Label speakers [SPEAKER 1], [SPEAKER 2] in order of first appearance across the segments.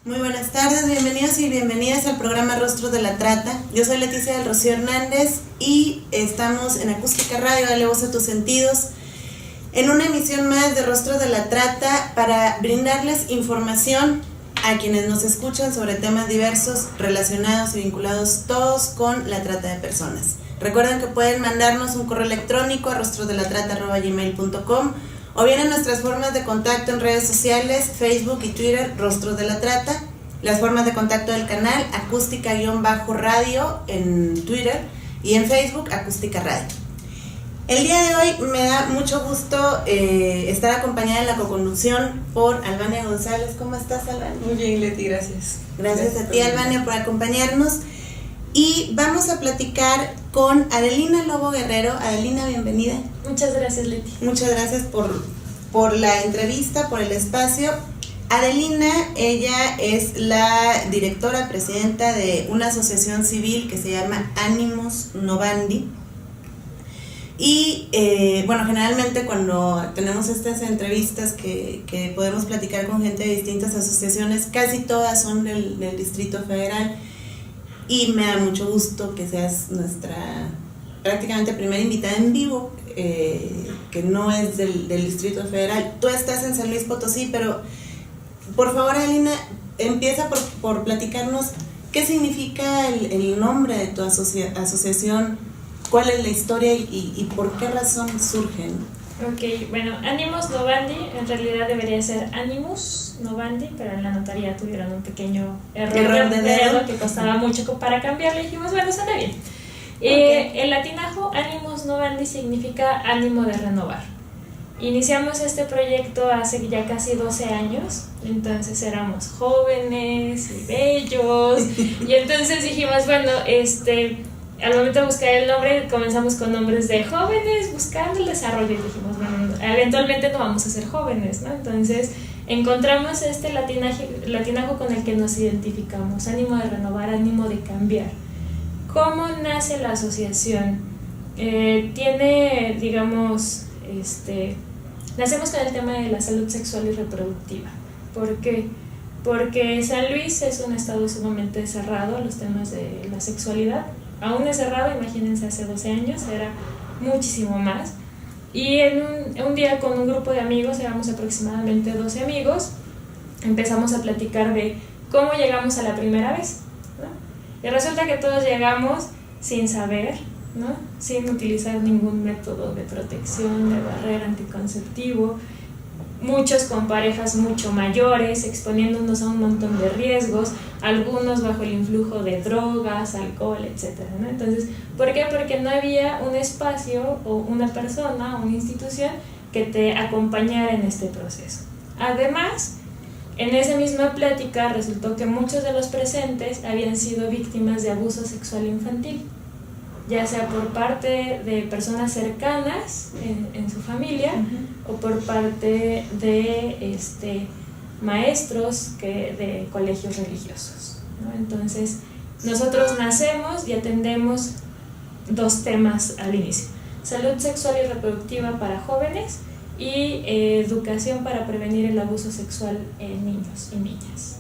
[SPEAKER 1] Muy buenas tardes, bienvenidos y bienvenidas al programa Rostros de la Trata. Yo soy Leticia del Rocío Hernández y estamos en Acústica Radio, dale voz a tus sentidos, en una emisión más de Rostros de la Trata para brindarles información a quienes nos escuchan sobre temas diversos relacionados y vinculados todos con la trata de personas. Recuerden que pueden mandarnos un correo electrónico a rostrosdelatrata@gmail.com o bien en nuestras formas de contacto en redes sociales, Facebook y Twitter, Rostros de la Trata. Las formas de contacto del canal, acústica-radio en Twitter y en Facebook, Acústica Radio. El día de hoy me da mucho gusto estar acompañada en la coconducción por Albania González. ¿Cómo estás, Albania?
[SPEAKER 2] Muy bien, Leti, gracias.
[SPEAKER 1] Gracias a ti, Albania, por acompañarnos. Y vamos a platicar con Adelina Lobo Guerrero. Adelina, bienvenida.
[SPEAKER 3] Muchas gracias, Leti.
[SPEAKER 1] Muchas gracias por la entrevista, por el espacio. Adelina, ella es la directora presidenta de una asociación civil que se llama Animus Novandi. Y bueno, generalmente cuando tenemos estas entrevistas que podemos platicar con gente de distintas asociaciones, casi todas son del Distrito Federal. Y me da mucho gusto que seas nuestra prácticamente primera invitada en vivo, que no es del Distrito Federal. Tú estás en San Luis Potosí, pero por favor, Adelina, empieza por platicarnos qué significa el nombre de tu asociación, cuál es la historia y por qué razón surgen.
[SPEAKER 3] Ok, bueno, Animus Novandi en realidad debería ser Animus Novandi, pero en la notaría tuvieron un pequeño error de dedo que costaba mucho para cambiarlo y dijimos, bueno, suena bien. Okay. El latinajo Animus Novandi significa ánimo de renovar. Iniciamos este proyecto hace ya casi 12 años, entonces éramos jóvenes y bellos, y entonces dijimos, bueno, al momento de buscar el nombre, comenzamos con nombres de jóvenes, buscando el desarrollo, y dijimos, bueno, eventualmente no vamos a ser jóvenes, ¿no? Entonces encontramos este latinajo con el que nos identificamos, ánimo de renovar, ánimo de cambiar. ¿Cómo nace la asociación? Tiene, digamos, nacemos con el tema de la salud sexual y reproductiva. ¿Por qué? Porque San Luis es un estado sumamente cerrado a los temas de la sexualidad. Aún es cerrado, imagínense, hace 12 años era muchísimo más. Y en un día con un grupo de amigos, éramos aproximadamente 12 amigos, empezamos a platicar de cómo llegamos a la primera vez, ¿no? Y resulta que todos llegamos sin saber, ¿no? Sin utilizar ningún método de protección, de barrera, anticonceptivo, muchos con parejas mucho mayores, exponiéndonos a un montón de riesgos, algunos bajo el influjo de drogas, alcohol, etc., ¿no? Entonces, ¿por qué? Porque no había un espacio o una persona, una institución que te acompañara en este proceso. Además, en esa misma plática resultó que muchos de los presentes habían sido víctimas de abuso sexual infantil, ya sea por parte de personas cercanas en su familia, o por parte de maestros de colegios religiosos, ¿no? Entonces, nosotros nacemos y atendemos dos temas al inicio: salud sexual y reproductiva para jóvenes y educación para prevenir el abuso sexual en niños y niñas.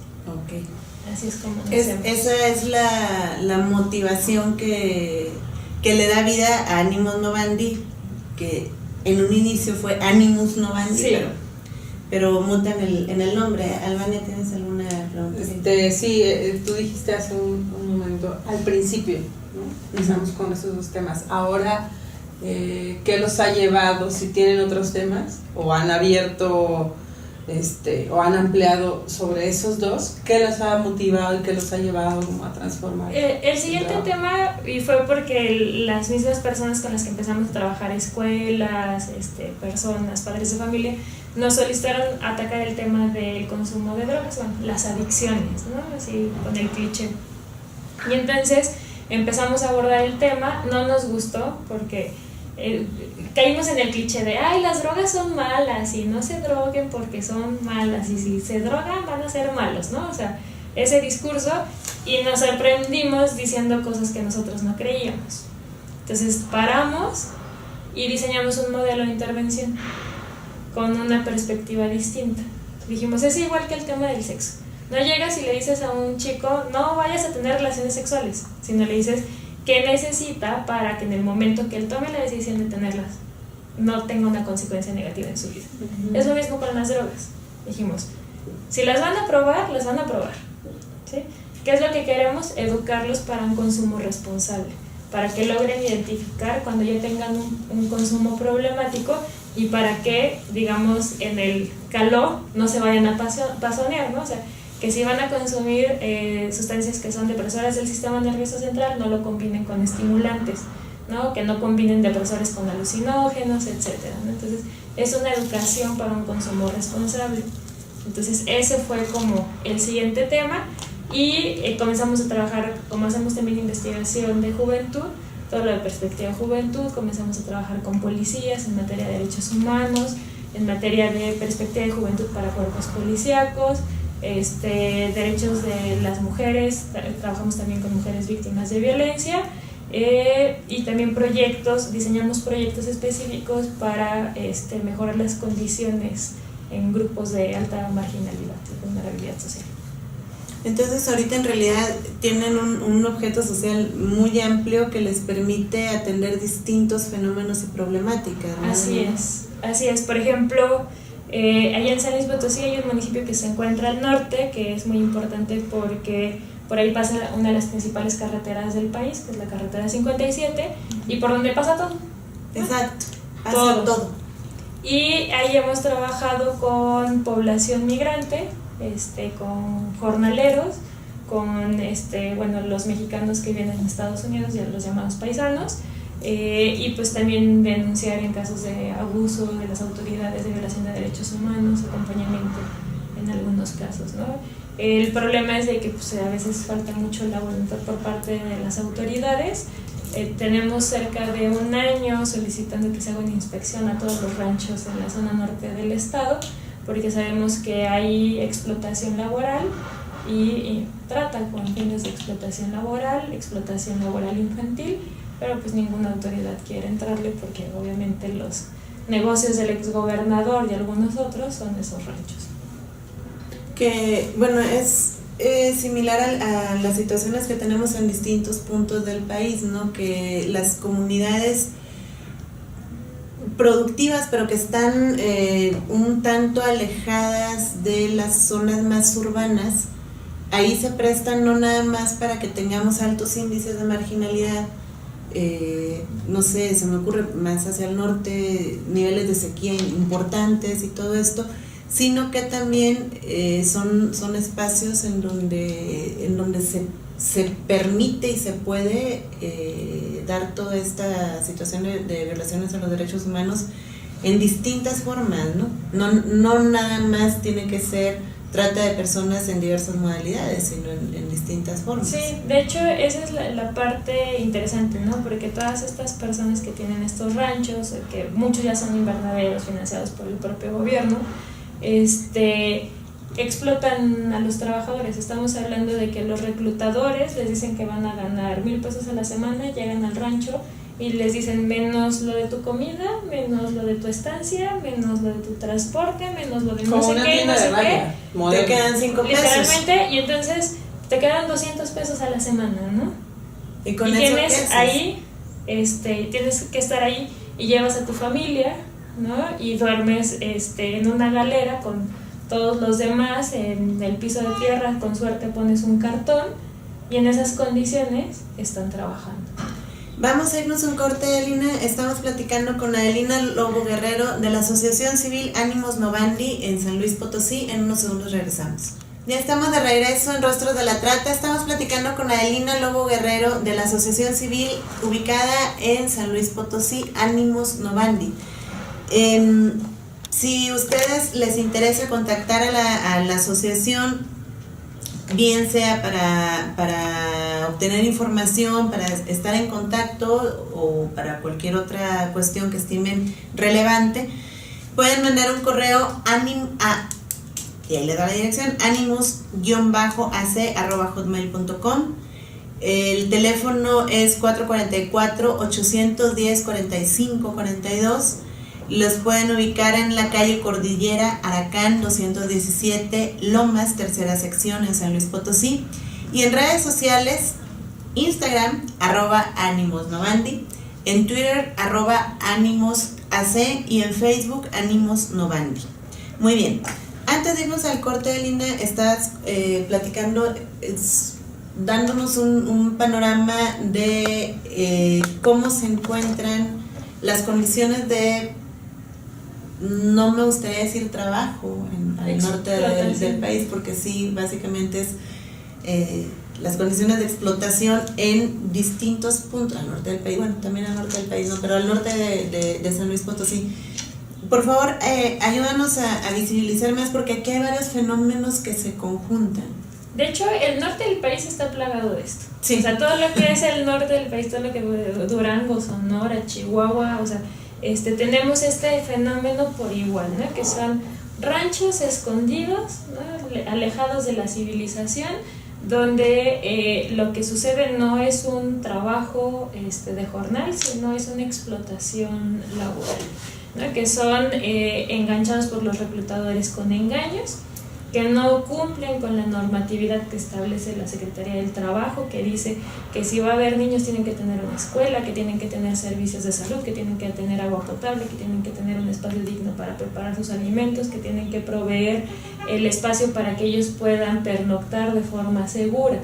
[SPEAKER 1] Okay.
[SPEAKER 3] Así es como nacemos.
[SPEAKER 1] Esa es la motivación que le da vida a Animus Novandi, que en un inicio fue Animus Novandi, sí, pero muta en el nombre. Albania, ¿tienes alguna pregunta?
[SPEAKER 2] Sí, tú dijiste hace un momento, al principio, ¿no? Empezamos con esos dos temas. Ahora, ¿qué los ha llevado? Si tienen otros temas, o han abierto, o han ampliado sobre esos dos, ¿qué los ha motivado y qué los ha llevado a transformar?
[SPEAKER 3] El siguiente tema, y fue porque las mismas personas con las que empezamos a trabajar, escuelas, personas, padres de familia, nos solicitaron atacar el tema del consumo de drogas, bueno, las adicciones, ¿no? Así con el cliché. Y entonces empezamos a abordar el tema. No nos gustó porque caímos en el cliché de ay, las drogas son malas y no se droguen porque son malas, y si se drogan van a ser malos, ¿no? O sea, ese discurso, y nos sorprendimos diciendo cosas que nosotros no creíamos. Entonces paramos y diseñamos un modelo de intervención con una perspectiva distinta. Dijimos, es igual que el tema del sexo. No llegas y le dices a un chico, no vayas a tener relaciones sexuales, sino le dices qué necesita para que en el momento que él tome la decisión de tenerlas, no tenga una consecuencia negativa en su vida. Es lo mismo con las drogas. Dijimos, si las van a probar, las van a probar, ¿sí? ¿Qué es lo que queremos? Educarlos para un consumo responsable, para que logren identificar cuando ya tengan un consumo problemático y para que, digamos, en el calor no se vayan a pasonear, ¿no? O sea, que si van a consumir sustancias que son depresoras del sistema nervioso central, no lo combinen con estimulantes, ¿no? Que no combinen depresores con alucinógenos, etcétera, ¿no? Entonces, es una educación para un consumo responsable. Entonces, ese fue como el siguiente tema y comenzamos a trabajar, como hacemos también investigación de juventud, todo lo de perspectiva de juventud, comenzamos a trabajar con policías en materia de derechos humanos, en materia de perspectiva de juventud para cuerpos policíacos, derechos de las mujeres, trabajamos también con mujeres víctimas de violencia, y también diseñamos proyectos específicos para mejorar las condiciones en grupos de alta marginalidad y vulnerabilidad social.
[SPEAKER 1] Entonces ahorita en realidad tienen un objeto social muy amplio que les permite atender distintos fenómenos y problemáticas, ¿no?
[SPEAKER 3] Así es. Por ejemplo, allá en San Luis Potosí hay un municipio que se encuentra al norte, que es muy importante porque por ahí pasa una de las principales carreteras del país, que es la carretera 57, y por donde pasa todo.
[SPEAKER 1] Exacto, pasa todo.
[SPEAKER 3] Y ahí hemos trabajado con población migrante, con jornaleros, con los mexicanos que vienen en Estados Unidos, ya los llamados paisanos, y pues también denunciar en casos de abuso de las autoridades, de violación de derechos humanos, acompañamiento en algunos casos, ¿no? El problema es de que pues, a veces falta mucho la voluntad por parte de las autoridades. Tenemos cerca de un año solicitando que se haga una inspección a todos los ranchos en la zona norte del estado, porque sabemos que hay explotación laboral y trata con fines de explotación laboral infantil, pero pues ninguna autoridad quiere entrarle porque obviamente los negocios del exgobernador y algunos otros son esos ranchos.
[SPEAKER 1] Que bueno, es similar a las situaciones que tenemos en distintos puntos del país, ¿no? Que las comunidades productivas, pero que están un tanto alejadas de las zonas más urbanas, ahí se prestan no nada más para que tengamos altos índices de marginalidad, no sé, se me ocurre más hacia el norte, niveles de sequía importantes y todo esto, sino que también son espacios en donde se permite y se puede dar toda esta situación de violaciones a los derechos humanos en distintas formas, ¿no? No nada más tiene que ser trata de personas en diversas modalidades, sino en distintas formas.
[SPEAKER 3] Sí, de hecho esa es la parte interesante, ¿no? Porque todas estas personas que tienen estos ranchos, que muchos ya son invernaderos financiados por el propio gobierno, explotan a los trabajadores. Estamos hablando de que los reclutadores les dicen que van a ganar 1,000 pesos a la semana, llegan al rancho y les dicen menos lo de tu comida, menos lo de tu estancia, menos lo de tu transporte, menos lo de no sé qué, no sé qué.
[SPEAKER 1] Te quedan 5 pesos.
[SPEAKER 3] Literalmente, y entonces te quedan 200 pesos a la semana, ¿no?
[SPEAKER 1] Y con
[SPEAKER 3] y
[SPEAKER 1] eso
[SPEAKER 3] tienes ahí, tienes que estar ahí y llevas a tu familia, ¿no? Y duermes en una galera con todos los demás en el piso de tierra, con suerte pones un cartón y en esas condiciones están trabajando.
[SPEAKER 1] Vamos a irnos a un corte, Adelina. Estamos platicando con Adelina Lobo Guerrero de la Asociación Civil Ánimos Novandi en San Luis Potosí. En unos segundos regresamos. Ya estamos de regreso en Rostros de la Trata. Estamos platicando con Adelina Lobo Guerrero de la Asociación Civil ubicada en San Luis Potosí, Ánimos Novandi. Si ustedes les interesa contactar a la asociación, bien sea para obtener información, para estar en contacto o para cualquier otra cuestión que estimen relevante, pueden mandar un correo y ahí le da la dirección, animus-ac@hotmail.com. El teléfono es 444-810-4542. Los pueden ubicar en la calle Cordillera, Aracán 217, Lomas, tercera sección en San Luis Potosí. Y en redes sociales, Instagram, @ánimosnovandi, en Twitter, @ánimosac y en Facebook, ánimosnovandi. Muy bien. Antes de irnos al corte, Linda, estás platicando, dándonos un panorama de cómo se encuentran las condiciones de, no me gustaría decir trabajo, al norte del país, porque sí, básicamente es las condiciones de explotación en distintos puntos, al norte del país, bueno, también al norte del país, no, pero al norte de San Luis Potosí. Por favor, ayúdanos a visibilizar más, porque aquí hay varios fenómenos que se conjuntan.
[SPEAKER 3] De hecho, el norte del país está plagado de esto.
[SPEAKER 1] Sí.
[SPEAKER 3] O sea, todo lo que es el norte del país, todo lo que Durango, Sonora, Chihuahua, o sea, tenemos este fenómeno por igual, ¿no? Que son ranchos escondidos, ¿no? Alejados de la civilización, donde lo que sucede no es un trabajo de jornal, sino es una explotación laboral, ¿no? Que son enganchados por los reclutadores con engaños, que no cumplen con la normatividad que establece la Secretaría del Trabajo, que dice que si va a haber niños tienen que tener una escuela, que tienen que tener servicios de salud, que tienen que tener agua potable, que tienen que tener un espacio digno para preparar sus alimentos, que tienen que proveer el espacio para que ellos puedan pernoctar de forma segura,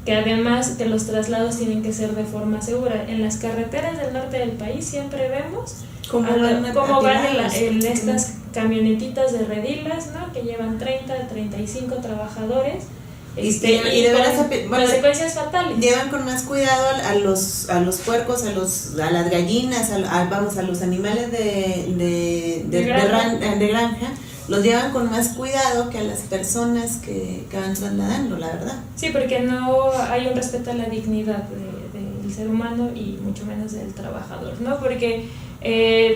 [SPEAKER 3] que además que los traslados tienen que ser de forma segura. En las carreteras del norte del país siempre vemos cómo van en estas camionetitas de redilas, ¿no? Que llevan 30 a 35 trabajadores
[SPEAKER 1] y de veras,
[SPEAKER 3] consecuencias fatales.
[SPEAKER 1] Llevan con más cuidado a los puercos, a las gallinas, a los animales de granja, los llevan con más cuidado que a las personas que van trasladando, la verdad.
[SPEAKER 3] Sí, porque no hay un respeto a la dignidad del ser humano y mucho menos del trabajador, ¿no? Porque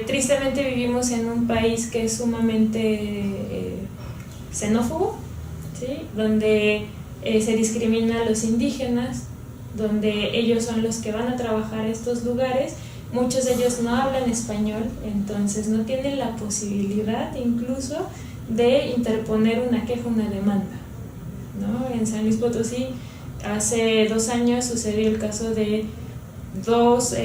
[SPEAKER 3] tristemente vivimos en un país que es sumamente xenófobo, ¿sí? Donde se discrimina a los indígenas, donde ellos son los que van a trabajar a estos lugares. Muchos de ellos no hablan español, entonces no tienen la posibilidad incluso de interponer una queja, una demanda, ¿no? En San Luis Potosí hace 2 años sucedió el caso de 2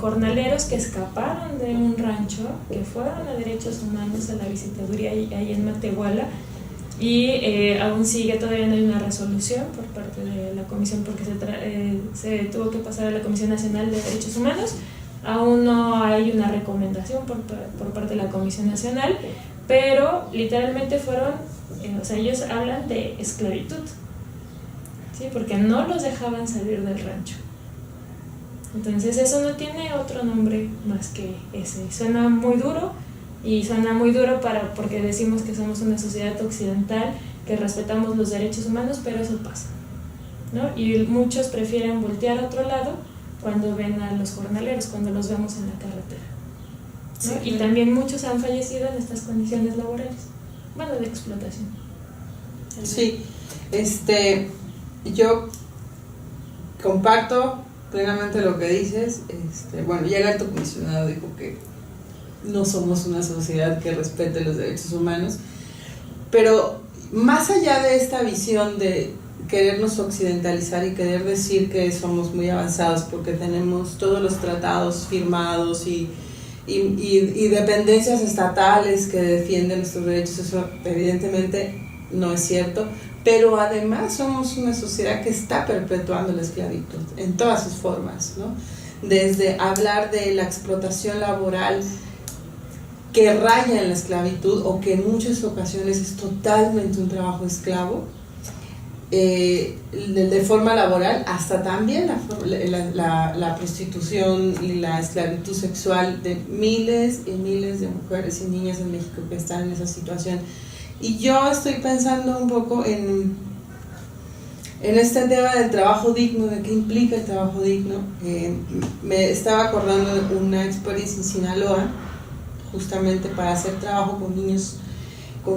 [SPEAKER 3] jornaleros que escaparon de un rancho, que fueron a Derechos Humanos a la visitaduría ahí en Matehuala, y aún todavía no hay una resolución por parte de la comisión, porque se tuvo que pasar a la Comisión Nacional de Derechos Humanos. Aún no hay una recomendación por parte de la Comisión Nacional, pero literalmente fueron, ellos hablan de esclavitud, ¿sí? Porque no los dejaban salir del rancho. Entonces eso no tiene otro nombre más que ese. Suena muy duro, y suena muy duro porque decimos que somos una sociedad occidental, que respetamos los derechos humanos, pero eso pasa, ¿no? Y muchos prefieren voltear a otro lado cuando ven a los jornaleros, cuando los vemos en la carretera, ¿no? Sí. Y también muchos han fallecido en estas condiciones laborales, bueno, de explotación.
[SPEAKER 2] Sí, yo comparto plenamente lo que dices. Bueno, ya el alto comisionado dijo que no somos una sociedad que respete los derechos humanos, pero más allá de esta visión de querernos occidentalizar y querer decir que somos muy avanzados porque tenemos todos los tratados firmados y dependencias estatales que defienden nuestros derechos, eso evidentemente no es cierto, pero además somos una sociedad que está perpetuando la esclavitud en todas sus formas, ¿no? Desde hablar de la explotación laboral que raya en la esclavitud, o que en muchas ocasiones es totalmente un trabajo esclavo, de forma laboral, hasta también la prostitución y la esclavitud sexual de miles y miles de mujeres y niñas en México que están en esa situación. Y yo estoy pensando un poco en este tema del trabajo digno, de qué implica el trabajo digno. Me estaba acordando de una experiencia en Sinaloa, justamente para hacer trabajo con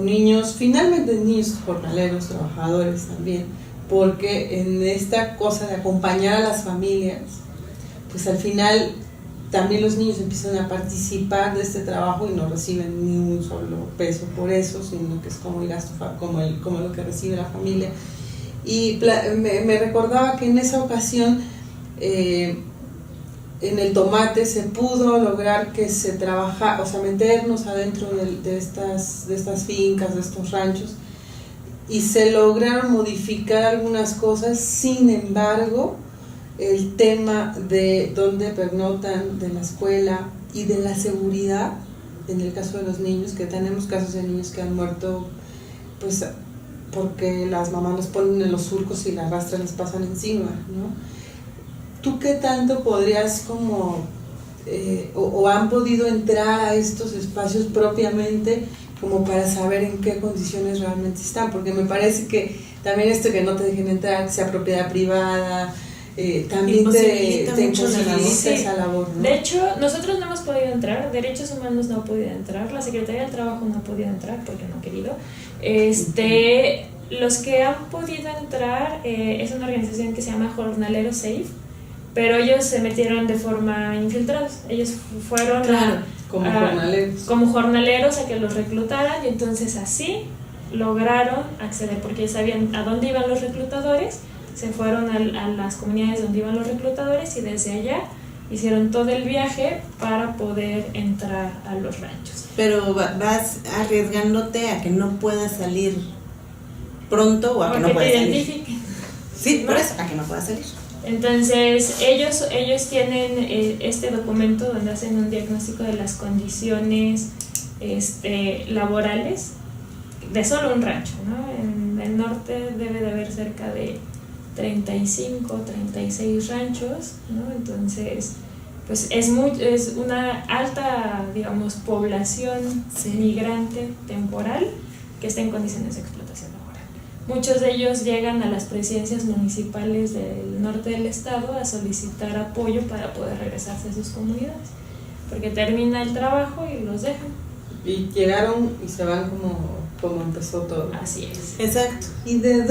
[SPEAKER 2] niños, finalmente niños jornaleros, trabajadores también, porque en esta cosa de acompañar a las familias, pues al final también los niños empiezan a participar de este trabajo y no reciben ni un solo peso por eso, sino que es como el gasto, como lo que recibe la familia. Y me recordaba que en esa ocasión en el tomate se pudo lograr que se trabajara, o sea, meternos adentro de estas fincas, de estos ranchos, y se lograron modificar algunas cosas. Sin embargo, el tema de dónde pernotan, de la escuela y de la seguridad, en el caso de los niños, que tenemos casos de niños que han muerto pues porque las mamás los ponen en los surcos y la arrastran, les pasan encima, ¿no? ¿Tú qué tanto podrías como o han podido entrar a estos espacios propiamente como para saber en qué condiciones realmente están? Porque me parece que también esto que no te dejen entrar, que sea propiedad privada, también te imposibilita esa labor, ¿no?
[SPEAKER 3] De hecho, nosotros no hemos podido entrar, Derechos Humanos no ha podido entrar, la Secretaría del Trabajo no ha podido entrar porque no ha querido. Los que han podido entrar es una organización que se llama Jornaleros Safe, pero ellos se metieron de forma infiltrados. Ellos fueron como jornaleros a que los reclutaran, y entonces así lograron acceder, porque sabían a dónde iban los reclutadores. Se fueron a las comunidades donde iban los reclutadores y desde allá hicieron todo el viaje para poder entrar a los ranchos.
[SPEAKER 1] Pero vas arriesgándote a que no puedas salir pronto o a que no puedas salir. Sí, por eso, a que no puedas salir.
[SPEAKER 3] Entonces ellos tienen este documento donde hacen un diagnóstico de las condiciones laborales de solo un rancho, ¿no? En el norte debe de haber cerca de 35, 36 ranchos, ¿no? Entonces, pues es una alta, digamos, población migrante temporal que está en condiciones de explotación laboral. Muchos de ellos llegan a las presidencias municipales del norte del estado a solicitar apoyo para poder regresarse a sus comunidades, porque termina el trabajo y los dejan.
[SPEAKER 2] Y llegaron y se van como empezó todo.
[SPEAKER 3] Así es.
[SPEAKER 1] Exacto.
[SPEAKER 2] ¿Y de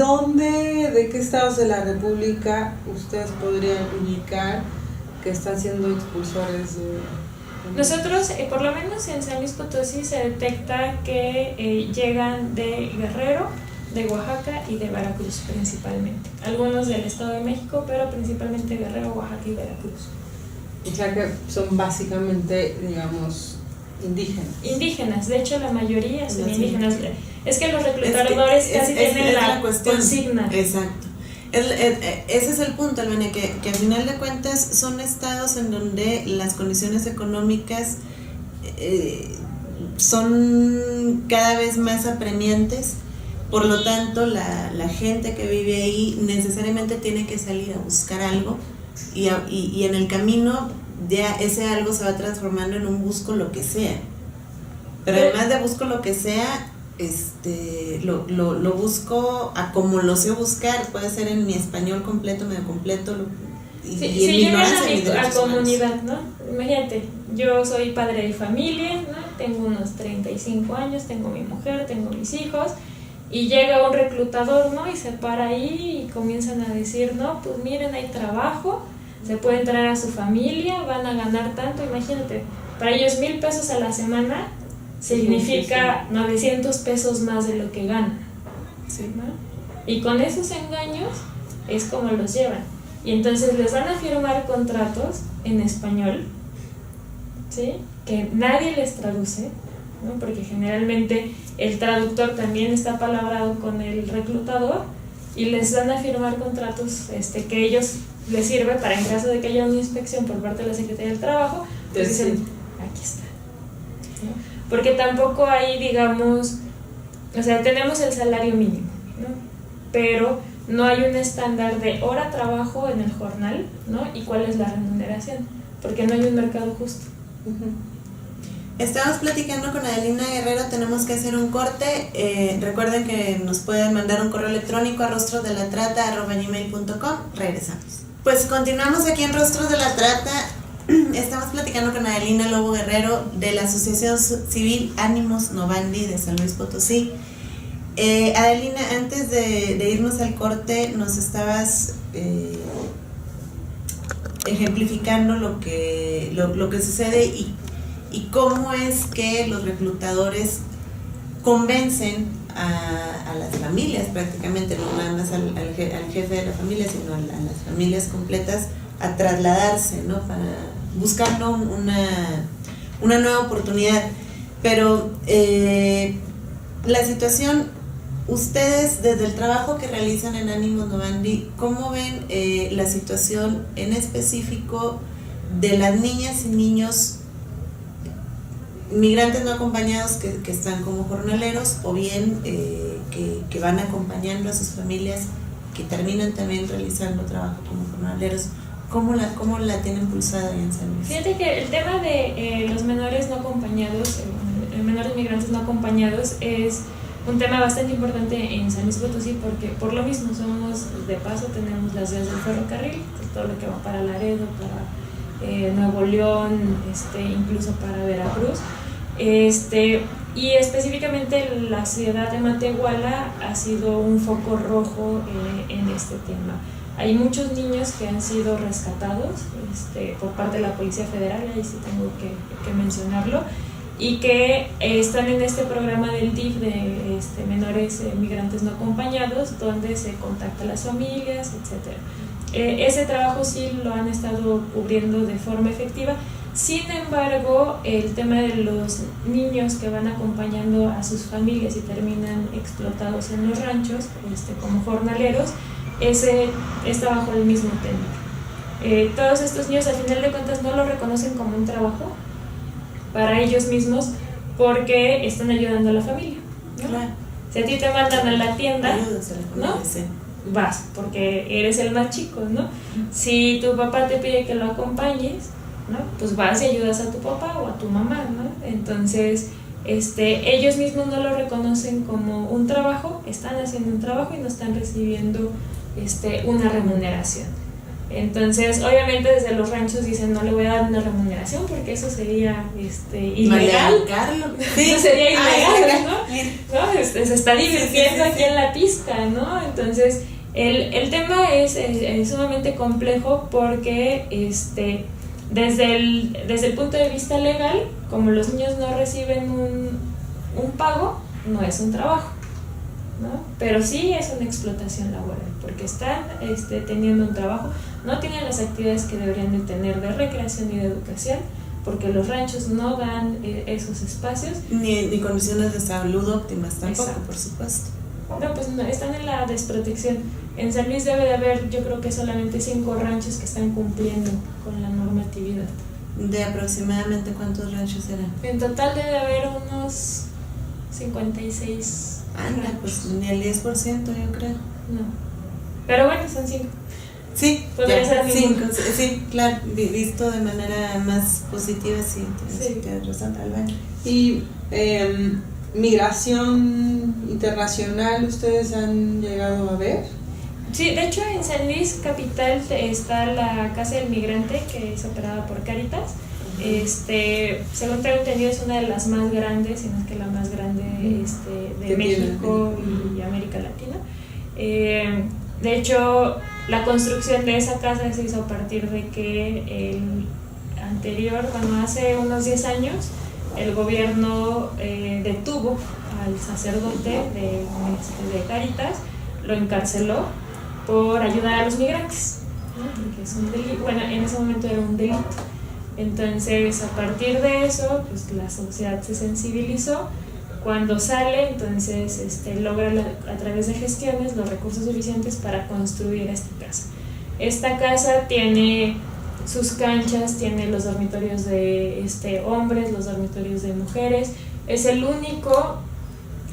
[SPEAKER 2] qué estados de la República ustedes podrían indicar que están siendo expulsores de...?
[SPEAKER 3] Nosotros, por lo menos en San Luis Potosí, se detecta que llegan de Guerrero, de Oaxaca y de Veracruz principalmente. Algunos del Estado de México, pero principalmente Guerrero, Oaxaca y Veracruz.
[SPEAKER 2] O sea que son básicamente, digamos, indígenas.
[SPEAKER 3] De hecho la mayoría son indígenas. Es que los reclutadores casi tienen la consigna.
[SPEAKER 1] Exacto. Ese es el punto, Albania, que al final de cuentas son estados en donde las condiciones económicas son cada vez más apremiantes. Por lo tanto, la gente que vive ahí necesariamente tiene que salir a buscar algo, y en el camino ya ese algo se va transformando en un busco lo que sea. Pero además de busco lo que sea, lo busco a como lo sé buscar. Puede ser en mi español completo, medio completo, y en mi ignorancia,
[SPEAKER 3] a comunidad, ¿no? Imagínate, yo soy padre de familia, ¿no? Tengo unos 35 años, tengo mi mujer, tengo mis hijos, y llega un reclutador, ¿no? Y se para ahí y comienzan a decir, no, pues miren, hay trabajo, se puede entrar a su familia, van a ganar tanto. Imagínate, para ellos 1,000 pesos a la semana significa 900 pesos más de lo que ganan, ¿no? Y con esos engaños es como los llevan, y entonces les van a firmar contratos en español, ¿sí? Que nadie les traduce, ¿no? Porque generalmente el traductor también está palabrado con el reclutador, y les van a firmar contratos que ellos les sirve para, en caso de que haya una inspección por parte de la Secretaría del Trabajo, pues dicen, aquí está, ¿no? Porque tampoco hay, digamos, o sea, tenemos el salario mínimo, ¿no? Pero no hay un estándar de hora trabajo en el jornal, ¿no? Y cuál es la remuneración, porque no hay un mercado justo.
[SPEAKER 1] Estamos platicando con Adelina Guerrero, tenemos que hacer un corte. Recuerden que nos pueden mandar un correo electrónico a rostrosdelatrata@gmail.com. Regresamos. Pues continuamos aquí en Rostros de la Trata. Estamos platicando con Adelina Lobo Guerrero de la Asociación Civil Ánimos Novandi de San Luis Potosí. Adelina, antes de irnos al corte, nos estabas ejemplificando lo que sucede y cómo es que los reclutadores convencen a las familias prácticamente, no nada más al jefe de la familia, sino a las familias completas a trasladarse, ¿no? Para buscando una nueva oportunidad. Pero la situación, ustedes desde el trabajo que realizan en Ánimos Novandi, ¿cómo ven la situación en específico de las niñas y niños migrantes no acompañados que están como jornaleros, o bien que van acompañando a sus familias, que terminan también realizando trabajo como jornaleros? ¿Cómo la tienen pulsada ahí en San Luis?
[SPEAKER 3] Fíjate que el tema de los menores no acompañados, menores migrantes no acompañados, es un tema bastante importante en San Luis Potosí, porque por lo mismo somos, de paso tenemos las vías del ferrocarril, todo lo que va para Laredo, para Nuevo León, incluso para Veracruz, y específicamente la ciudad de Matehuala ha sido un foco rojo en este tema. Hay muchos niños que han sido rescatados por parte de la Policía Federal, ahí sí tengo que mencionarlo, y que están en este programa del DIF de menores migrantes no acompañados, donde se contacta a las familias, etc. Ese trabajo sí lo han estado cubriendo de forma efectiva. Sin embargo, el tema de los niños que van acompañando a sus familias y terminan explotados en los ranchos como jornaleros, ese está bajo el mismo tenor. Todos estos niños al final de cuentas no lo reconocen como un trabajo para ellos mismos, porque están ayudando a la familia, ¿no? Claro. Si a ti te mandan a la tienda, ¿no? Vas, porque eres el más chico, ¿no? Si tu papá te pide que lo acompañes, ¿no? Pues vas y ayudas a tu papá o a tu mamá, ¿no? Entonces, ellos mismos no lo reconocen como un trabajo, están haciendo un trabajo y no están recibiendo una remuneración. Entonces, obviamente desde los ranchos dicen, no le voy a dar una remuneración porque eso sería ilegal. Sí, sería ilegal, ¿no? Se está divirtiendo aquí en la pista, ¿no? Entonces, el tema es sumamente complejo, porque desde el punto de vista legal, como los niños no reciben un pago, no es un trabajo, ¿no? Pero sí es una explotación laboral, porque están teniendo un trabajo, no tienen las actividades que deberían de tener de recreación y de educación, porque los ranchos no dan esos espacios. Ni
[SPEAKER 1] condiciones de salud óptimas tampoco. Exacto. Por supuesto.
[SPEAKER 3] No, pues no, están en la desprotección. En San Luis debe de haber, yo creo que solamente 5 ranchos que están cumpliendo con la normatividad.
[SPEAKER 1] ¿De aproximadamente cuántos ranchos eran?
[SPEAKER 3] En total debe haber unos 56 ranchos.
[SPEAKER 1] Pues ni el 10%, yo creo.
[SPEAKER 3] No. Pero bueno, son 5.
[SPEAKER 1] Sí, podría ser 5, sí, claro, visto de manera más positiva, sí, tienes razón, Albania.
[SPEAKER 2] Y migración internacional, ¿ustedes han llegado a ver?
[SPEAKER 3] Sí, de hecho en San Luis Capital está la Casa del Migrante, que es operada por Cáritas. Según tengo entendido, es una de las más grandes, si no es que la más grande de México y América Latina. De hecho, la construcción de esa casa se hizo a partir de que hace unos 10 años, el gobierno detuvo al sacerdote de Cáritas, lo encarceló por ayudar a los migrantes, ¿no? Que es un delito. Bueno, en ese momento era un delito. Entonces, a partir de eso, pues la sociedad se sensibilizó. Cuando sale, entonces logra a través de gestiones los recursos suficientes para construir esta casa. Esta casa tiene sus canchas, tiene los dormitorios de hombres, los dormitorios de mujeres. Es el único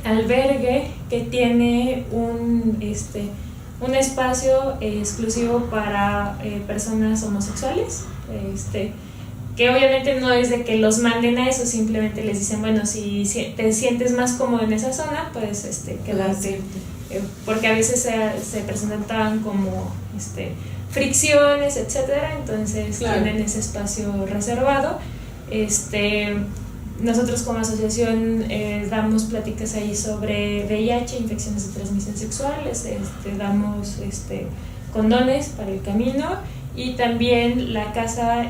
[SPEAKER 3] albergue que tiene un espacio exclusivo para personas homosexuales, que obviamente no es de que los manden a eso, simplemente les dicen, bueno, si te sientes más cómodo en esa zona, puedes quedarte, porque a veces se presentaban como fricciones, etcétera, entonces claro, tienen ese espacio reservado. Nosotros como asociación damos pláticas ahí sobre VIH, infecciones de transmisión sexual, damos condones para el camino, y también la casa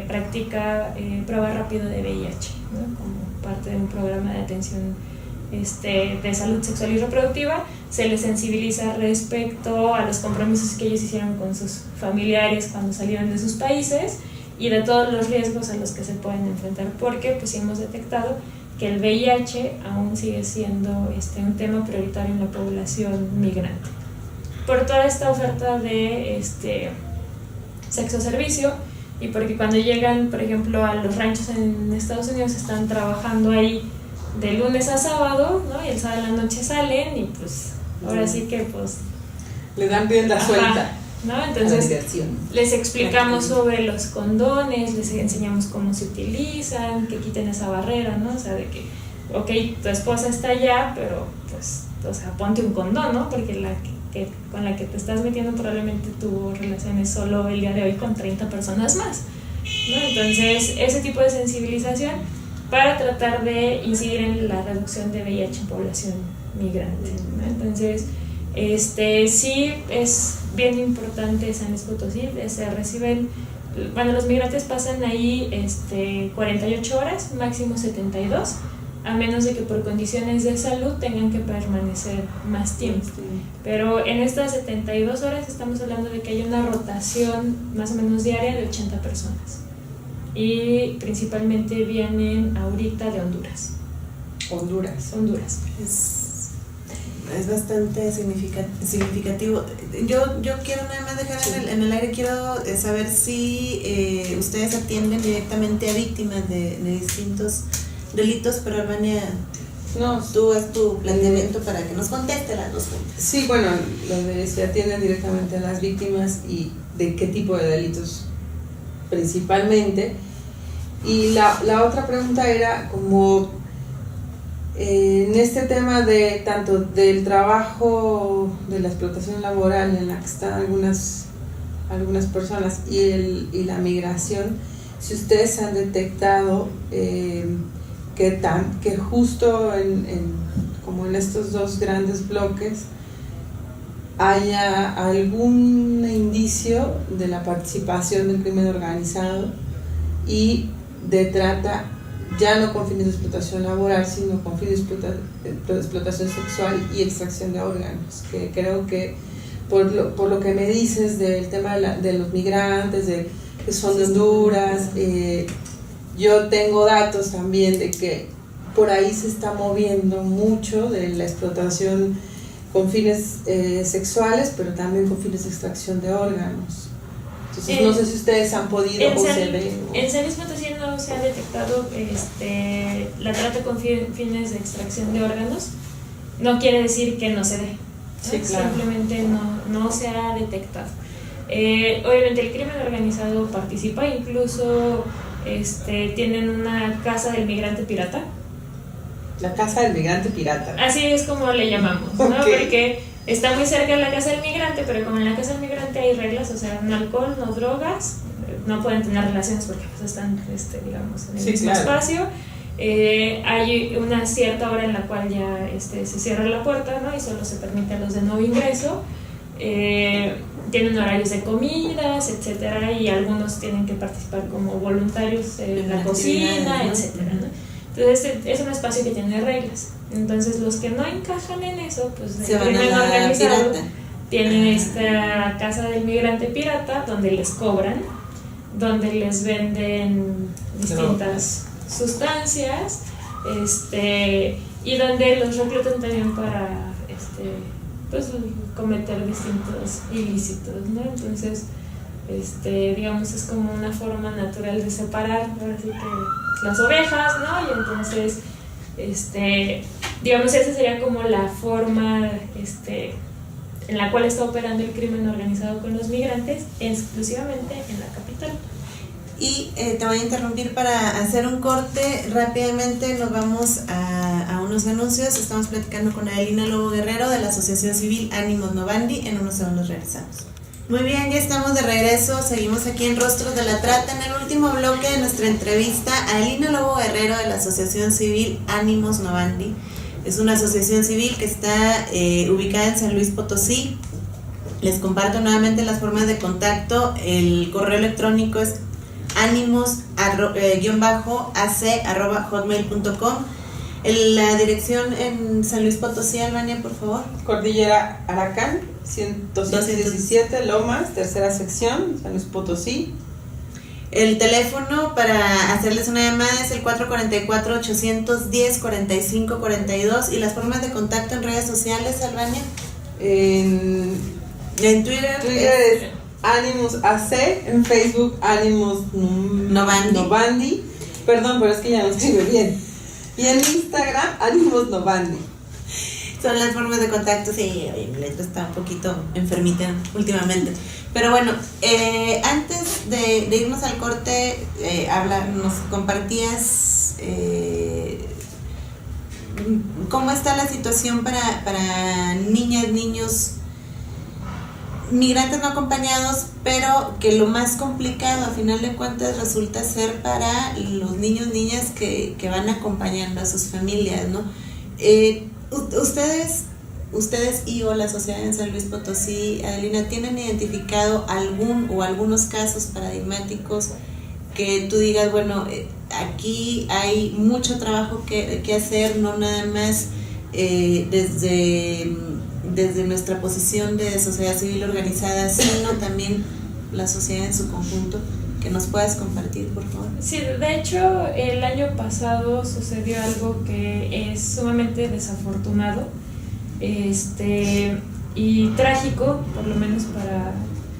[SPEAKER 3] practica prueba rápida de VIH, ¿no? Como parte de un programa de atención de salud sexual y reproductiva. Se les sensibiliza respecto a los compromisos que ellos hicieron con sus familiares cuando salieron de sus países y de todos los riesgos a los que se pueden enfrentar, porque pues hemos detectado que el VIH aún sigue siendo un tema prioritario en la población migrante. Por toda esta oferta de sexo servicio y porque cuando llegan, por ejemplo, a los ranchos en Estados Unidos, están trabajando ahí de lunes a sábado, ¿no? Y el sábado en la noche salen y pues ahora sí que pues
[SPEAKER 2] le dan rienda suelta,
[SPEAKER 3] ¿no? Entonces les explicamos sobre los condones, les enseñamos cómo se utilizan, que quiten esa barrera, ¿no? O sea, de que, ok, tu esposa está allá, pero pues, o sea, ponte un condón, ¿no? Porque con la que te estás metiendo probablemente tuvo relaciones solo el día de hoy con 30 personas más, ¿no? Entonces, ese tipo de sensibilización para tratar de incidir en la reducción de VIH en población migrante, ¿no? Entonces, sí es bien importante San Luis Potosí, se reciben, bueno, los migrantes pasan ahí 48 horas, máximo 72, a menos de que por condiciones de salud tengan que permanecer más tiempo. Pero en estas 72 horas estamos hablando de que hay una rotación más o menos diaria de 80 personas. Y principalmente vienen ahorita de Honduras. Honduras.
[SPEAKER 1] Es bastante significativo. Yo quiero nada más dejar en el aire, quiero saber si ustedes atienden directamente a víctimas de distintos delitos, pero Albania, no, tú haz tu planteamiento para que nos conteste las dos juntas.
[SPEAKER 2] Sí, bueno, se atienden directamente a las víctimas y de qué tipo de delitos principalmente. Y la otra pregunta era como en este tema de tanto del trabajo de la explotación laboral en la que están algunas personas y la migración, si ustedes han detectado que justo como en estos dos grandes bloques haya algún indicio de la participación del crimen organizado y de trata, ya no con fines de explotación laboral, sino con fines de explotación sexual y extracción de órganos, que creo que por lo que me dices del tema de los migrantes, que son de Honduras, yo tengo datos también de que por ahí se está moviendo mucho de la explotación con fines sexuales, pero también con fines de extracción de órganos. Entonces no sé si ustedes han podido o se ve.
[SPEAKER 3] En San Luis Potosí no se ha detectado la trata con fines de extracción de órganos. No quiere decir que no se dé, ¿no? Sí, claro. Simplemente no se ha detectado. Obviamente el crimen organizado participa, incluso tienen una casa del migrante pirata.
[SPEAKER 2] La casa del migrante pirata.
[SPEAKER 3] Así es como le llamamos, ¿no? Okay. Porque está muy cerca de la casa del migrante, pero como en la casa del migrante hay reglas, o sea, no alcohol, no drogas, no pueden tener relaciones porque pues están, digamos, en el mismo espacio. Hay una cierta hora en la cual ya se cierra la puerta, ¿no? Y solo se permite a los de nuevo ingreso. Tienen horarios de comidas, etcétera, y algunos tienen que participar como voluntarios en la cocina, etcétera, ¿no? Entonces es un espacio que tiene reglas. Entonces los que no encajan en eso, pues el crimen organizado tiene esta casa del migrante pirata donde les cobran, donde les venden distintas sustancias, y donde los reclutan también para pues cometer distintos ilícitos, ¿no? Entonces digamos es como una forma natural de separar ahora sí que las ovejas, ¿no? Y entonces digamos esa sería como la forma en la cual está operando el crimen organizado con los migrantes exclusivamente en la capital.
[SPEAKER 1] Y te voy a interrumpir para hacer un corte rápidamente. Nos vamos a unos anuncios. Estamos platicando con Adelina Lobo Guerrero de la Asociación Civil Ánimos Novandi. En unos segundos regresamos. Muy bien, ya estamos de regreso. Seguimos aquí en Rostros de la Trata. En el último bloque de nuestra entrevista, Adelina Lobo Guerrero de la Asociación Civil Ánimos Novandi. Es una asociación civil que está ubicada en San Luis Potosí. Les comparto nuevamente las formas de contacto. El correo electrónico es ánimos-ac@hotmail.com. La dirección en San Luis Potosí, Albania, por favor.
[SPEAKER 2] Cordillera Aracán, 217 Lomas, tercera sección, San Luis Potosí.
[SPEAKER 1] El teléfono para hacerles una llamada es el 444-810-4542. ¿Y las formas de contacto en redes sociales, Albania?
[SPEAKER 2] En
[SPEAKER 1] Twitter
[SPEAKER 2] es Animus AC, en Facebook Animus Novandi. Perdón, pero es que ya no escribe bien. Y en Instagram Animus Novandi.
[SPEAKER 1] Son las formas de contacto. Sí, oye, mi letra está un poquito enfermita últimamente. Pero bueno, antes de irnos al corte, nos compartías cómo está la situación para niñas, niños migrantes no acompañados, pero que lo más complicado a final de cuentas resulta ser para los niños, niñas que van acompañando a sus familias, ¿no? Ustedes y o la sociedad en San Luis Potosí, Adelina, ¿tienen identificado algunos casos paradigmáticos que tú digas, bueno, aquí hay mucho trabajo que hacer, no nada más desde nuestra posición de sociedad civil organizada, sino también la sociedad en su conjunto? Que nos puedas compartir, por favor.
[SPEAKER 3] Sí, de hecho, el año pasado sucedió algo que es sumamente desafortunado, y trágico, por lo menos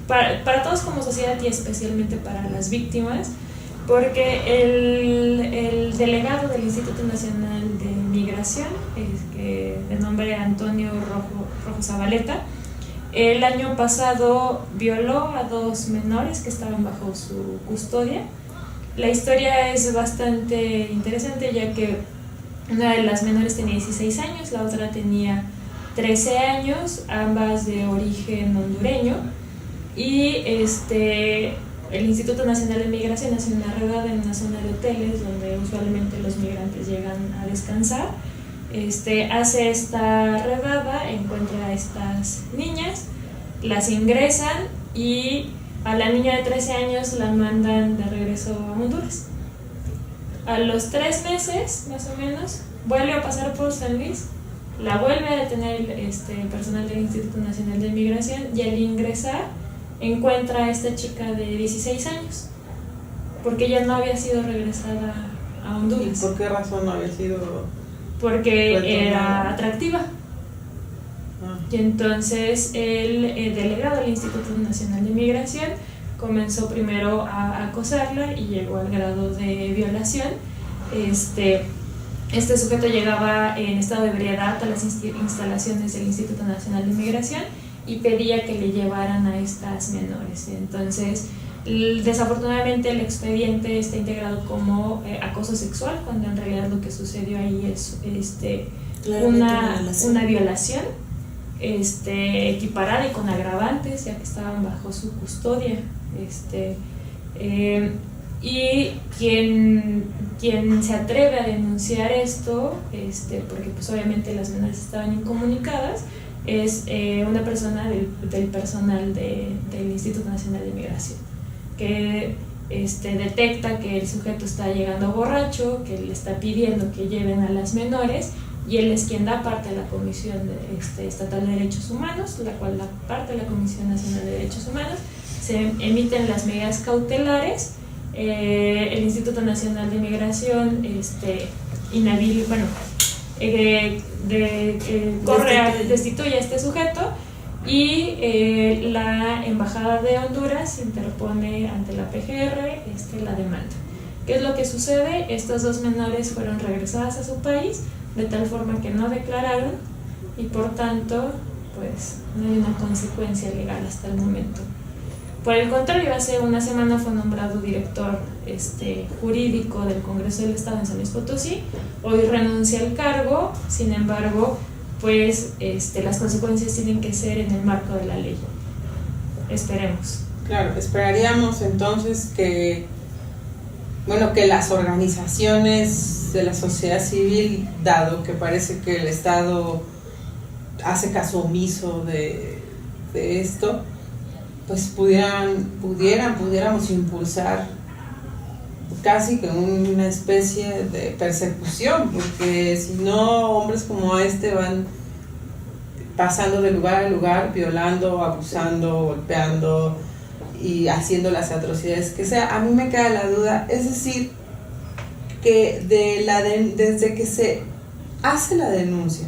[SPEAKER 3] para todos como sociedad y especialmente para las víctimas, porque el delegado del Instituto Nacional de Migración, de nombre Antonio Rojo Zabaleta, el año pasado violó a 2 menores que estaban bajo su custodia. La historia es bastante interesante, ya que una de las menores tenía 16 años, la otra tenía 13 años, ambas de origen hondureño, y el Instituto Nacional de Migración hace una redada en una zona de hoteles donde usualmente los migrantes llegan a descansar. Hace esta redada, encuentra a estas niñas, las ingresan y a la niña de 13 años la mandan de regreso a Honduras. A los 3 meses, más o menos, vuelve a pasar por San Luis, la vuelve a detener el personal del Instituto Nacional de Migración, y al ingresar encuentra a esta chica de 16 años, porque ella no había sido regresada a Honduras.
[SPEAKER 2] ¿Y por qué razón no había sido?
[SPEAKER 3] Porque era atractiva. Y entonces el delegado del Instituto Nacional de Migración comenzó primero a acosarla y llegó al grado de violación. Este sujeto llegaba en estado de ebriedad a las instalaciones del Instituto Nacional de Migración y pedía que le llevaran a estas menores. Entonces, desafortunadamente el expediente está integrado como acoso sexual, cuando en realidad lo que sucedió ahí es una violación equiparada y con agravantes, ya que estaban bajo su custodia. Y quien se atreve a denunciar esto, porque pues obviamente las menores estaban incomunicadas, es una persona del personal del Instituto Nacional de Migración, que detecta que el sujeto está llegando borracho, que le está pidiendo que lleven a las menores, y él es quien da parte a la Comisión Estatal de Derechos Humanos, la cual da parte a la Comisión Nacional de Derechos Humanos. Se emiten las medidas cautelares. El Instituto Nacional de Migración destituye a este sujeto, y la Embajada de Honduras interpone ante la PGR la demanda. ¿Qué es lo que sucede? Estas 2 menores fueron regresadas a su país de tal forma que no declararon, y por tanto pues no hay una consecuencia legal hasta el momento. Por el contrario, hace una semana fue nombrado director jurídico del Congreso del Estado en San Luis Potosí. Hoy renuncia al cargo, sin embargo, pues las consecuencias tienen que ser en el marco de la ley. Esperemos.
[SPEAKER 2] Claro, esperaríamos entonces que las organizaciones de la sociedad civil, dado que parece que el Estado hace caso omiso de de esto, pues pudiéramos impulsar casi que una especie de persecución, porque si no, hombres como este van pasando de lugar a lugar, violando, abusando, golpeando y haciendo las atrocidades que sea. A mí me queda la duda, es decir, que desde que se hace la denuncia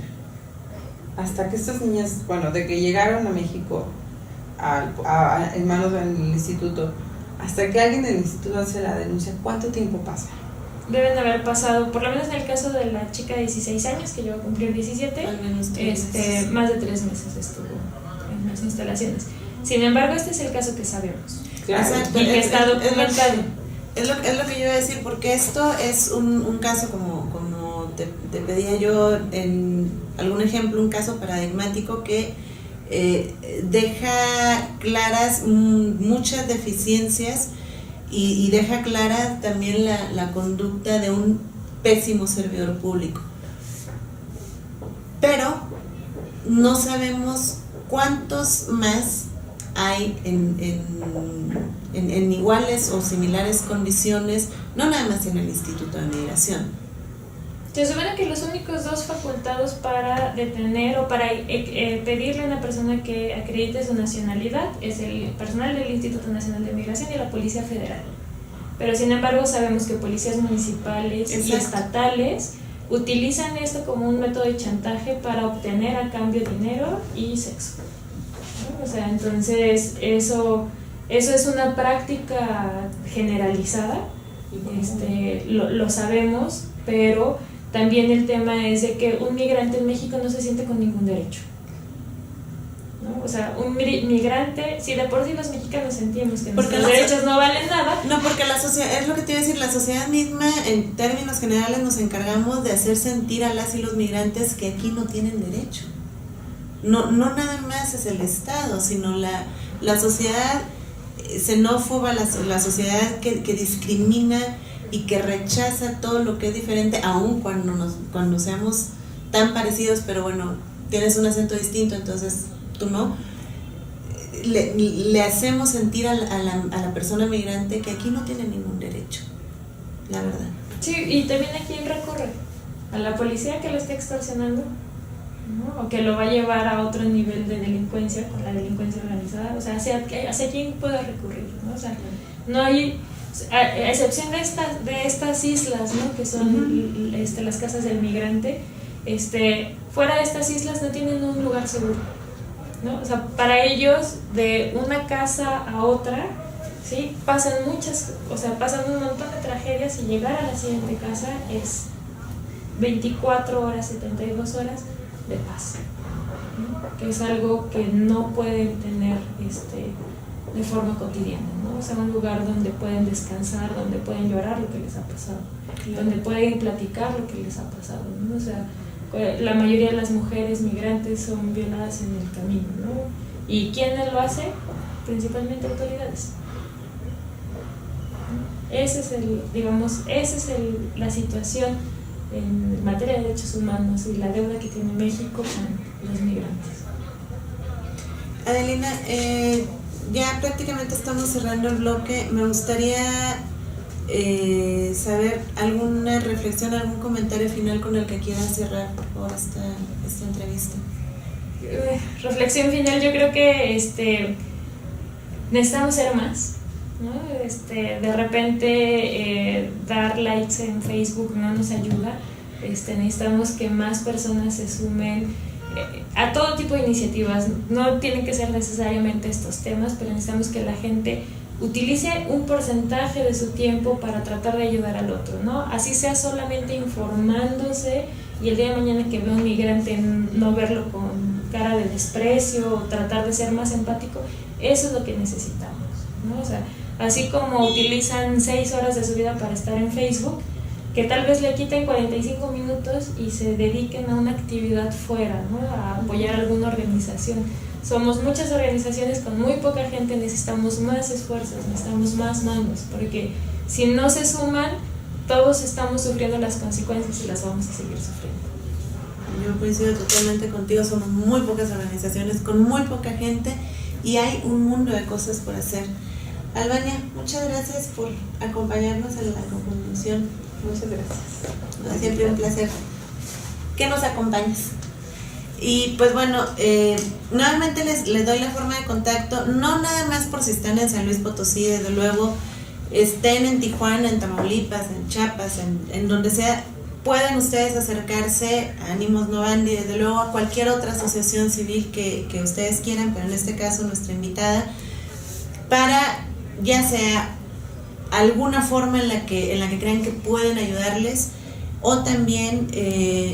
[SPEAKER 2] hasta que estas niñas, de que llegaron a México en manos del instituto, hasta que alguien del instituto hace la denuncia, ¿cuánto tiempo pasa?
[SPEAKER 3] Deben haber pasado, por lo menos en el caso de la chica de 16 años, que llegó a cumplir 17, más de 3 meses estuvo en las instalaciones. Sin embargo, este es el caso que sabemos.
[SPEAKER 2] Claro.
[SPEAKER 1] Exacto,
[SPEAKER 3] y que está documentado.
[SPEAKER 1] Es lo que yo iba a decir, porque esto es un caso, como te pedía yo en algún ejemplo, un caso paradigmático que deja claras muchas deficiencias y deja clara también la conducta de un pésimo servidor público. Pero no sabemos cuántos más hay en iguales o similares condiciones, no nada más en el Instituto de Migración.
[SPEAKER 3] Se supone que los únicos dos facultados para detener o para pedirle a una persona que acredite su nacionalidad es el personal del Instituto Nacional de Migración y la Policía Federal. Pero sin embargo sabemos que policías municipales y estatales utilizan esto como un método de chantaje para obtener a cambio dinero y sexo, ¿no? O sea, entonces eso es una práctica generalizada, lo sabemos, pero también el tema es de que un migrante en México no se siente con ningún derecho, ¿no? O sea, un migrante, si de por sí los mexicanos sentimos que nuestros derechos no valen nada.
[SPEAKER 1] No, porque la sociedad, es lo que te iba a decir, la sociedad misma, en términos generales, nos encargamos de hacer sentir a las y los migrantes que aquí no tienen derecho. No nada más es el Estado, sino la sociedad xenófoba, la sociedad que discrimina y que rechaza todo lo que es diferente, aun cuando seamos tan parecidos, pero bueno, tienes un acento distinto, entonces tú no. Le hacemos sentir a la persona migrante que aquí no tiene ningún derecho, la verdad.
[SPEAKER 3] Sí, y también a quién recurre, a la policía que lo está extorsionando, ¿no? O que lo va a llevar a otro nivel de delincuencia, con la delincuencia organizada, o sea, hacia quién puede recurrir, ¿no? O sea, no hay, a excepción de estas islas, ¿no? Que son las casas del migrante, fuera de estas islas no tienen un lugar seguro, ¿no? O sea, para ellos de una casa a otra, ¿sí? Pasan un montón de tragedias y llegar a la siguiente casa es 24 horas, 72 horas de paz, ¿no? Que es algo que no pueden tener de forma cotidiana, ¿no? O sea, un lugar donde pueden descansar, donde pueden llorar lo que les ha pasado, donde pueden platicar lo que les ha pasado, ¿no? O sea, la mayoría de las mujeres migrantes son violadas en el camino, ¿no? ¿Y quiénes lo hacen? Principalmente autoridades. Esa es la situación en materia de derechos humanos y la deuda que tiene México con los migrantes.
[SPEAKER 1] Adelina, ya prácticamente estamos cerrando el bloque. Me gustaría saber alguna reflexión, algún comentario final con el que quieras cerrar por esta entrevista.
[SPEAKER 3] Reflexión final, yo creo que necesitamos ser más, ¿no? De repente dar likes en Facebook no nos ayuda. Necesitamos que más personas se sumen a todo tipo de iniciativas. No tienen que ser necesariamente estos temas, pero necesitamos que la gente utilice un porcentaje de su tiempo para tratar de ayudar al otro, ¿no? Así sea solamente informándose, y el día de mañana que vea un migrante no verlo con cara de desprecio o tratar de ser más empático. Eso es lo que necesitamos, ¿no? O sea, así como utilizan 6 horas de su vida para estar en Facebook, que tal vez le quiten 45 minutos y se dediquen a una actividad fuera, ¿no? A apoyar a alguna organización. Somos muchas organizaciones con muy poca gente, necesitamos más esfuerzos, necesitamos más manos, porque si no se suman, todos estamos sufriendo las consecuencias y las vamos a seguir sufriendo.
[SPEAKER 1] Yo coincido totalmente contigo, somos muy pocas organizaciones con muy poca gente y hay un mundo de cosas por hacer. Albania, muchas gracias por acompañarnos en la conclusión.
[SPEAKER 2] Muchas gracias.
[SPEAKER 1] Siempre un placer que nos acompañes. Y pues bueno, nuevamente les doy la forma de contacto, no nada más por si están en San Luis Potosí, desde luego, estén en Tijuana, en Tamaulipas, en Chiapas, en donde sea, pueden ustedes acercarse a Ánimos Novandi, desde luego a cualquier otra asociación civil que ustedes quieran, pero en este caso nuestra invitada, para ya sea alguna forma en la que crean que pueden ayudarles, o también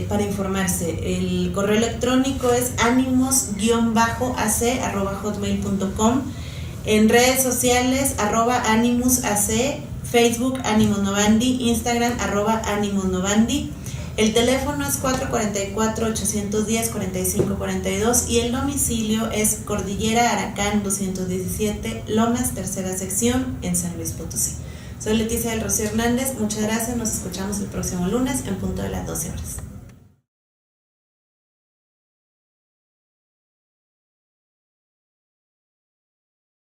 [SPEAKER 1] para informarse. El correo electrónico es animos-ac@hotmail.com, en redes sociales @animusac, Facebook Ánimos Novandi, Instagram @Ánimos Novandi. El teléfono es 444-810-4542 y el domicilio es Cordillera Aracán 217, Lomas, tercera sección, en San Luis Potosí. Soy Leticia del Rocío Hernández, muchas gracias, nos escuchamos el próximo lunes en punto de las 12 horas.